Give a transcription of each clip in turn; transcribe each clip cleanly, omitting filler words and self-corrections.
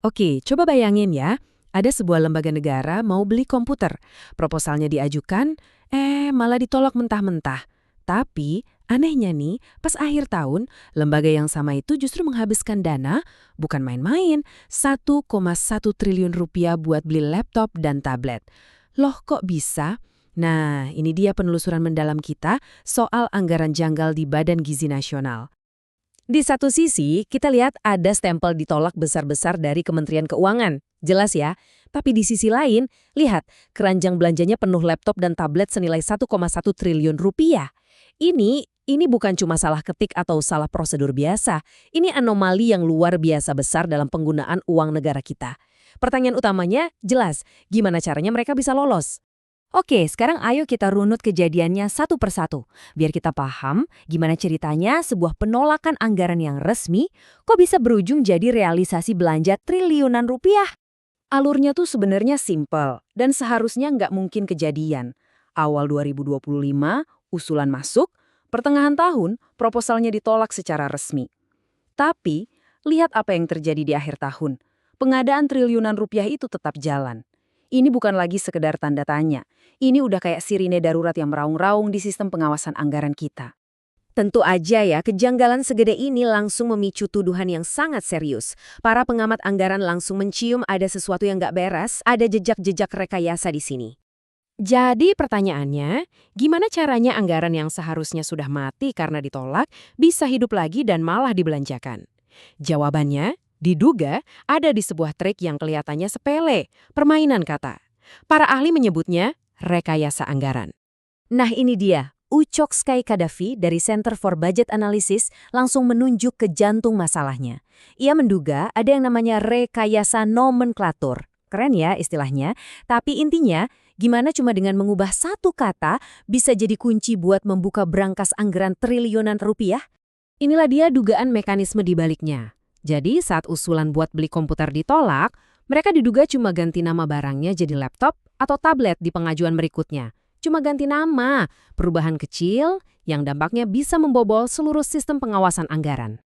Oke, coba bayangin ya, ada sebuah lembaga negara mau beli komputer. Proposalnya diajukan, malah ditolak mentah-mentah. Tapi, anehnya nih, pas akhir tahun, lembaga yang sama itu justru menghabiskan dana, bukan main-main, 1,1 triliun rupiah buat beli laptop dan tablet. Loh kok bisa? Nah, ini dia penelusuran mendalam kita soal anggaran janggal di Badan Gizi Nasional. Di satu sisi, kita lihat ada stempel ditolak besar-besar dari Kementerian Keuangan. Jelas ya. Tapi di sisi lain, lihat, keranjang belanjanya penuh laptop dan tablet senilai 1,1 triliun rupiah. Ini bukan cuma salah ketik atau salah prosedur biasa. Ini anomali yang luar biasa besar dalam penggunaan uang negara kita. Pertanyaan utamanya, jelas, gimana caranya mereka bisa lolos? Oke, sekarang ayo kita runut kejadiannya satu persatu. Biar kita paham gimana ceritanya sebuah penolakan anggaran yang resmi kok bisa berujung jadi realisasi belanja triliunan rupiah. Alurnya tuh sebenarnya simpel dan seharusnya nggak mungkin kejadian. Awal 2025, usulan masuk, pertengahan tahun, proposalnya ditolak secara resmi. Tapi, lihat apa yang terjadi di akhir tahun. Pengadaan triliunan rupiah itu tetap jalan. Ini bukan lagi sekedar tanda tanya. Ini udah kayak sirine darurat yang meraung-raung di sistem pengawasan anggaran kita. Tentu aja ya, kejanggalan segede ini langsung memicu tuduhan yang sangat serius. Para pengamat anggaran langsung mencium ada sesuatu yang nggak beres, ada jejak-jejak rekayasa di sini. Jadi pertanyaannya, gimana caranya anggaran yang seharusnya sudah mati karena ditolak bisa hidup lagi dan malah dibelanjakan? Jawabannya, diduga ada di sebuah trik yang kelihatannya sepele, permainan kata. Para ahli menyebutnya rekayasa anggaran. Nah ini dia, Ucok Sky Kadafi dari Center for Budget Analysis langsung menunjuk ke jantung masalahnya. Ia menduga ada yang namanya rekayasa nomenklatur. Keren ya istilahnya, tapi intinya gimana cuma dengan mengubah satu kata bisa jadi kunci buat membuka brankas anggaran triliunan rupiah? Inilah dia dugaan mekanisme di baliknya. Jadi saat usulan buat beli komputer ditolak, mereka diduga cuma ganti nama barangnya jadi laptop atau tablet di pengajuan berikutnya. Cuma ganti nama, perubahan kecil yang dampaknya bisa membobol seluruh sistem pengawasan anggaran.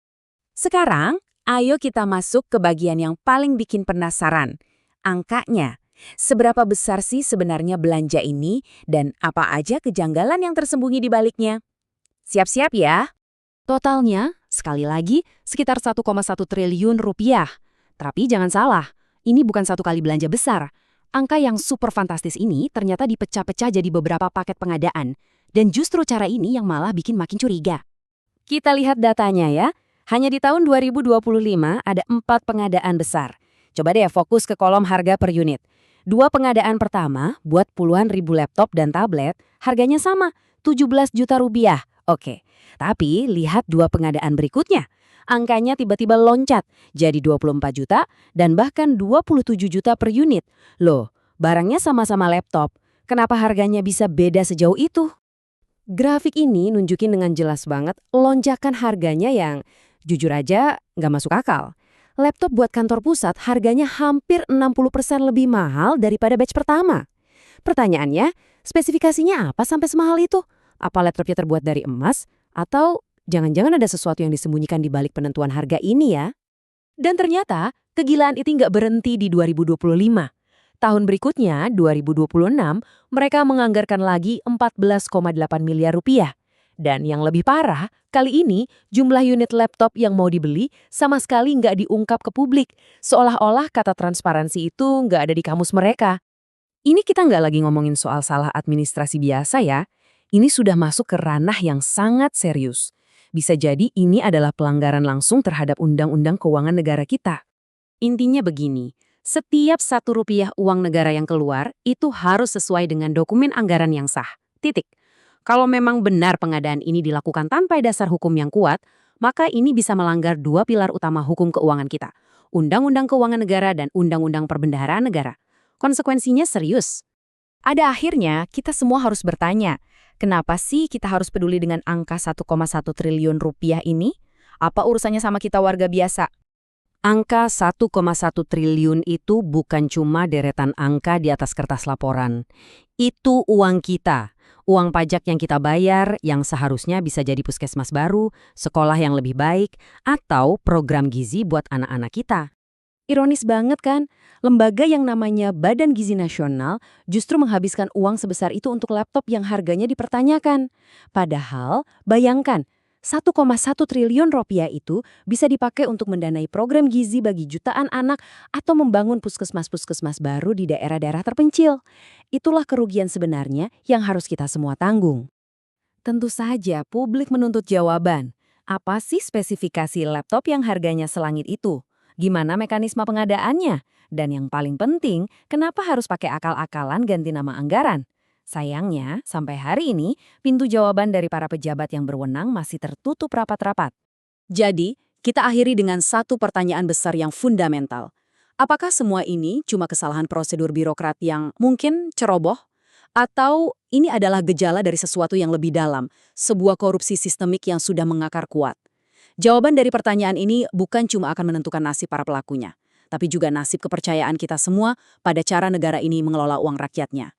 Sekarang, ayo kita masuk ke bagian yang paling bikin penasaran. Angkanya. Seberapa besar sih sebenarnya belanja ini dan apa aja kejanggalan yang tersembunyi di baliknya? Siap-siap ya. Totalnya, sekali lagi, sekitar 1,1 triliun rupiah. Tapi jangan salah, ini bukan satu kali belanja besar. Angka yang super fantastis ini ternyata dipecah-pecah jadi beberapa paket pengadaan. Dan justru cara ini yang malah bikin makin curiga. Kita lihat datanya ya. Hanya di tahun 2025 ada 4 pengadaan besar. Coba deh fokus ke kolom harga per unit. 2 pengadaan pertama buat puluhan ribu laptop dan tablet, harganya sama, 17 juta rupiah. Oke, tapi lihat 2 pengadaan berikutnya. Angkanya tiba-tiba loncat jadi 24 juta dan bahkan 27 juta per unit. Loh, barangnya sama-sama laptop. Kenapa harganya bisa beda sejauh itu? Grafik ini nunjukin dengan jelas banget lonjakan harganya yang jujur aja nggak masuk akal. Laptop buat kantor pusat harganya hampir 60% lebih mahal daripada batch pertama. Pertanyaannya, spesifikasinya apa sampai semahal itu? Apa laptopnya terbuat dari emas? Atau jangan-jangan ada sesuatu yang disembunyikan di balik penentuan harga ini ya? Dan ternyata, kegilaan itu nggak berhenti di 2025. Tahun berikutnya, 2026, mereka menganggarkan lagi 14,8 miliar rupiah. Dan yang lebih parah, kali ini jumlah unit laptop yang mau dibeli sama sekali nggak diungkap ke publik. Seolah-olah kata transparansi itu nggak ada di kamus mereka. Ini kita nggak lagi ngomongin soal salah administrasi biasa ya. Ini sudah masuk ke ranah yang sangat serius. Bisa jadi ini adalah pelanggaran langsung terhadap Undang-Undang Keuangan Negara kita. Intinya begini, setiap Rp1 uang negara yang keluar itu harus sesuai dengan dokumen anggaran yang sah. Titik. Kalau memang benar pengadaan ini dilakukan tanpa dasar hukum yang kuat, maka ini bisa melanggar 2 pilar utama hukum keuangan kita. Undang-Undang Keuangan Negara dan Undang-Undang Perbendaharaan Negara. Konsekuensinya serius. Ada akhirnya kita semua harus bertanya, kenapa sih kita harus peduli dengan angka 1,1 triliun rupiah ini? Apa urusannya sama kita warga biasa? Angka 1,1 triliun itu bukan cuma deretan angka di atas kertas laporan. Itu uang kita. Uang pajak yang kita bayar yang seharusnya bisa jadi puskesmas baru, sekolah yang lebih baik, atau program gizi buat anak-anak kita. Ironis banget kan? Lembaga yang namanya Badan Gizi Nasional justru menghabiskan uang sebesar itu untuk laptop yang harganya dipertanyakan. Padahal, bayangkan, 1,1 triliun rupiah itu bisa dipakai untuk mendanai program gizi bagi jutaan anak atau membangun puskesmas-puskesmas baru di daerah-daerah terpencil. Itulah kerugian sebenarnya yang harus kita semua tanggung. Tentu saja publik menuntut jawaban. Apa sih spesifikasi laptop yang harganya selangit itu? Gimana mekanisme pengadaannya? Dan yang paling penting, kenapa harus pakai akal-akalan ganti nama anggaran? Sayangnya, sampai hari ini, pintu jawaban dari para pejabat yang berwenang masih tertutup rapat-rapat. Jadi, kita akhiri dengan satu pertanyaan besar yang fundamental. Apakah semua ini cuma kesalahan prosedur birokrat yang mungkin ceroboh? Atau ini adalah gejala dari sesuatu yang lebih dalam, sebuah korupsi sistemik yang sudah mengakar kuat? Jawaban dari pertanyaan ini bukan cuma akan menentukan nasib para pelakunya, tapi juga nasib kepercayaan kita semua pada cara negara ini mengelola uang rakyatnya.